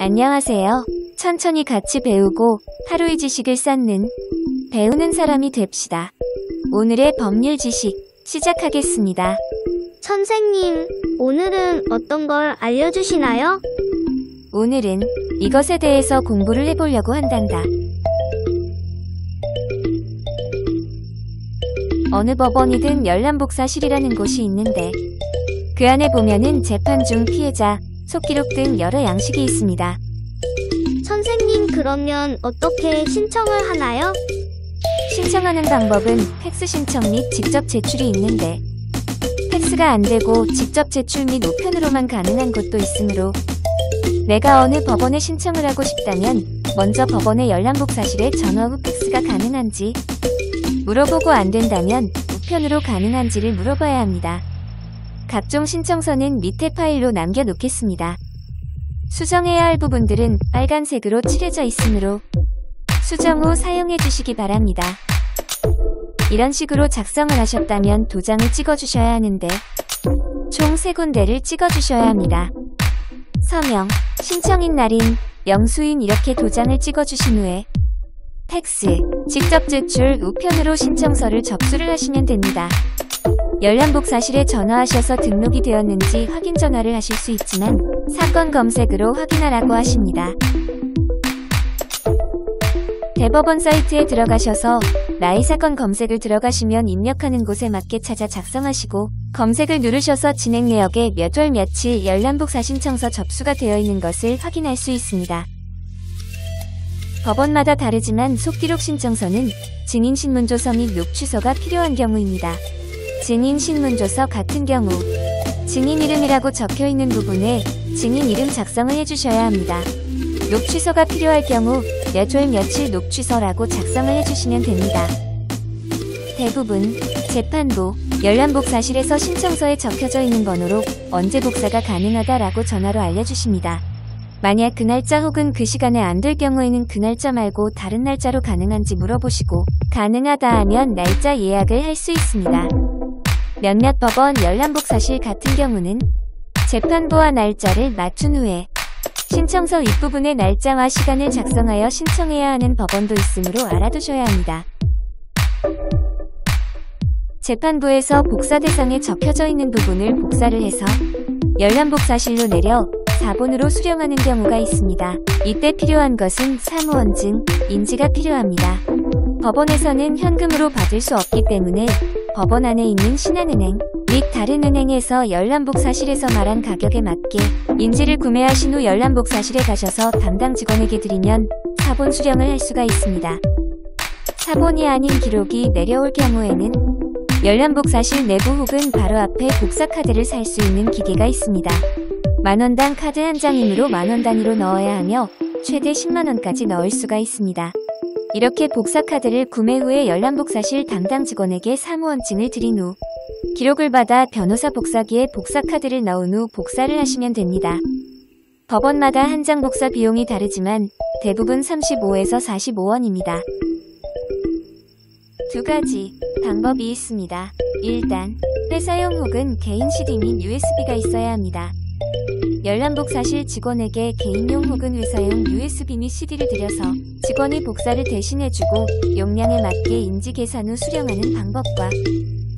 안녕하세요. 천천히 같이 배우고 하루의 지식을 쌓는 배우는 사람이 됩시다. 오늘의 법률 지식 시작하겠습니다. 선생님, 오늘은 어떤 걸 알려주시나요? 오늘은 이것에 대해서 공부를 해보려고 한단다. 어느 법원이든 열람복사실이라는 곳이 있는데 그 안에 보면은 재판 중 피해자, 속기록 등 여러 양식이 있습니다. 선생님, 그러면 어떻게 신청을 하나요? 신청하는 방법은 팩스 신청 및 직접 제출이 있는데 팩스가 안되고 직접 제출 및 우편으로만 가능한 곳도 있으므로 내가 어느 법원에 신청을 하고 싶다면 먼저 법원의 열람복사실에 전화 후 팩스가 가능한지 물어보고 안된다면 우편으로 가능한지를 물어봐야 합니다. 각종 신청서는 밑에 파일로 남겨놓겠습니다. 수정해야 할 부분들은 빨간색으로 칠해져 있으므로 수정 후 사용해 주시기 바랍니다. 이런 식으로 작성을 하셨다면 도장을 찍어주셔야 하는데 총 3군데를 찍어주셔야 합니다. 서명, 신청인 날인, 영수인 이렇게 도장을 찍어주신 후에 팩스, 직접 제출, 우편으로 신청서를 접수를 하시면 됩니다. 열람복사실에 전화하셔서 등록이 되었는지 확인 전화를 하실 수 있지만 사건 검색으로 확인하라고 하십니다. 대법원 사이트에 들어가셔서 나의 사건 검색을 들어가시면 입력하는 곳에 맞게 찾아 작성하시고 검색을 누르셔서 진행 내역에 몇 월 며칠 열람복사 신청서 접수가 되어 있는 것을 확인할 수 있습니다. 법원마다 다르지만 속기록 신청서는 증인신문조서 및 녹취서가 필요한 경우입니다. 증인신문조서 같은 경우 증인 이름이라고 적혀있는 부분에 증인 이름 작성을 해주셔야 합니다. 녹취서가 필요할 경우 몇 월 며칠 녹취서라고 작성을 해주시면 됩니다. 대부분 재판부, 열람복사실에서 신청서에 적혀져 있는 번호로 언제 복사가 가능하다라고 전화로 알려주십니다. 만약 그 날짜 혹은 그 시간에 안 될 경우에는 그 날짜 말고 다른 날짜로 가능한지 물어보시고 가능하다 하면 날짜 예약을 할 수 있습니다. 몇몇 법원 열람복사실 같은 경우는 재판부와 날짜를 맞춘 후에 신청서 윗부분에 날짜와 시간을 작성하여 신청해야 하는 법원도 있으므로 알아두셔야 합니다. 재판부에서 복사 대상에 적혀져 있는 부분을 복사를 해서 열람복사실로 내려 사본으로 수령하는 경우가 있습니다. 이때 필요한 것은 사무원증, 인지가 필요합니다. 법원에서는 현금으로 받을 수 없기 때문에 법원 안에 있는 신한은행 및 다른 은행에서 열람복사실에서 말한 가격에 맞게 인지를 구매하신 후 열람복사실에 가셔서 담당 직원에게 드리면 사본 수령을 할 수가 있습니다. 사본이 아닌 기록이 내려올 경우에는 열람복사실 내부 혹은 바로 앞에 복사카드를 살 수 있는 기계가 있습니다. 만원당 카드 한 장이므로 만원 단위로 넣어야 하며 최대 10만원까지 넣을 수가 있습니다. 이렇게 복사카드를 구매 후에 열람복사실 담당 직원에게 사무원증을 드린 후 기록을 받아 변호사 복사기에 복사카드를 넣은 후 복사를 하시면 됩니다. 법원마다 한 장 복사 비용이 다르지만 대부분 35에서 45원입니다. 두 가지 방법이 있습니다. 일단 회사용 혹은 개인 CD 및 USB가 있어야 합니다. 열람복사실 직원에게 개인용 혹은 회사용 USB 및 CD를 드려서 직원이 복사를 대신해주고 용량에 맞게 인지 계산 후 수령하는 방법과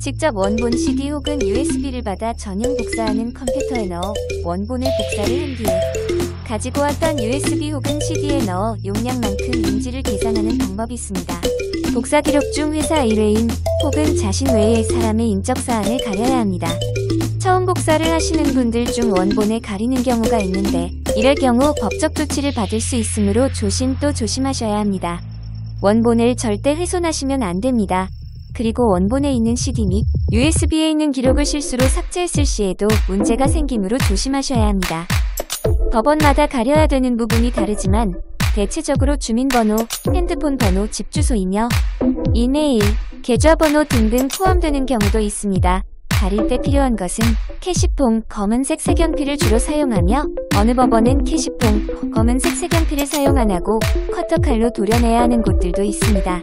직접 원본 CD 혹은 USB를 받아 전용 복사하는 컴퓨터에 넣어 원본을 복사를 한 뒤에 가지고 왔던 USB 혹은 CD에 넣어 용량만큼 인지를 계산하는 방법이 있습니다. 복사 기록 중 회사 일회인 혹은 자신 외의 사람의 인적사항을 가려야 합니다. 처음 복사를 하시는 분들 중 원본에 가리는 경우가 있는데 이럴 경우 법적 조치를 받을 수 있으므로 조심 또 조심하셔야 합니다. 원본을 절대 훼손하시면 안 됩니다. 그리고 원본에 있는 CD 및 USB에 있는 기록을 실수로 삭제했을 시에도 문제가 생기므로 조심하셔야 합니다. 법원마다 가려야 되는 부분이 다르지만 대체적으로 주민번호, 핸드폰 번호, 집 주소이며 이메일, 계좌번호 등등 포함되는 경우도 있습니다. 가릴 때 필요한 것은 캐시폰, 검은색 색연필을 주로 사용하며 어느 법원은 캐시폰, 검은색 색연필을 사용 안하고 커터칼로 도려내야 하는 곳들도 있습니다.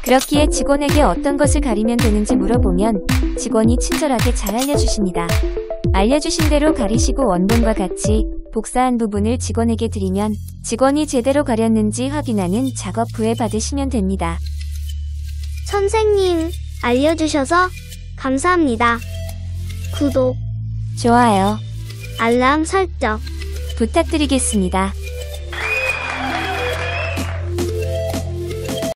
그렇기에 직원에게 어떤 것을 가리면 되는지 물어보면 직원이 친절하게 잘 알려주십니다. 알려주신 대로 가리시고 원본과 같이 복사한 부분을 직원에게 드리면 직원이 제대로 가렸는지 확인하는 작업 후에 받으시면 됩니다. 선생님, 알려주셔서 감사합니다. 구독, 좋아요 알람 설정. 부탁드리겠습니다.